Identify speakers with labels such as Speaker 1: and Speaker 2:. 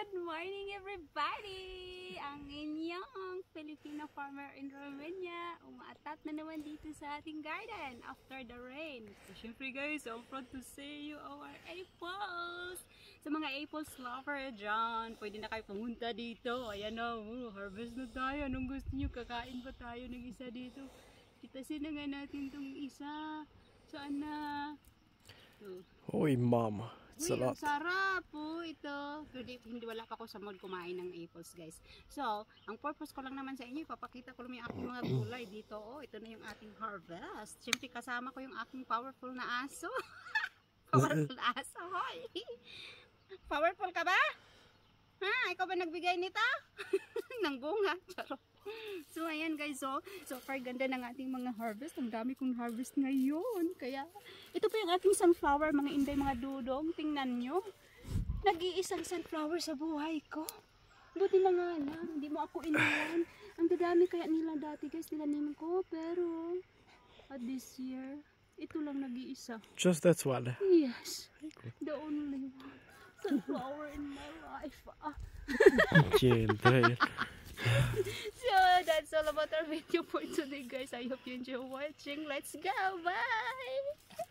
Speaker 1: Good morning everybody! Ang inyong Filipino farmer in Romania umaatat na naman dito sa ating garden after the rain. So syempre guys, I'm proud to see you our apples! Sa mga apples lover dyan, pwede na kayo pumunta dito. Ayan o, harvest na tayo. Anong gusto nyo? Kakain pa tayo ng isa dito. Kitasin na nga natin tong isa. Saan na?
Speaker 2: Hoy mama.
Speaker 1: Uy, ang sarap po ito. Hindi wala pa ako sa mood kumain ng apples guys. So, ang purpose ko lang naman sa inyo, ipapakita ko lang yung aking mga gulay dito. Oh, ito na yung ating harvest. Siyempre kasama ko yung aking powerful na aso. Powerful na aso, hoy. Powerful ka ba? Ha? Ikaw ba nagbigay nito? Ng bunga. Charot. So ayan guys, so far ganda ng ating mga harvest. Ang dami kong harvest ngayon. Kaya ito pa yung ating sunflower, mga inday, mga dudong. Tingnan nyo. Nag-iisang sunflower sa buhay ko. Buti na nga lang, hindi mo ako iniwan. Ang dadami kaya nila dati guys, nilanim ko. Pero at this year, ito lang nag-iisa.
Speaker 2: Just that one.
Speaker 1: Yes. The only one. Sunflower in my life. So that's all about our video for today guys. I hope you enjoy watching. Let's go. Bye.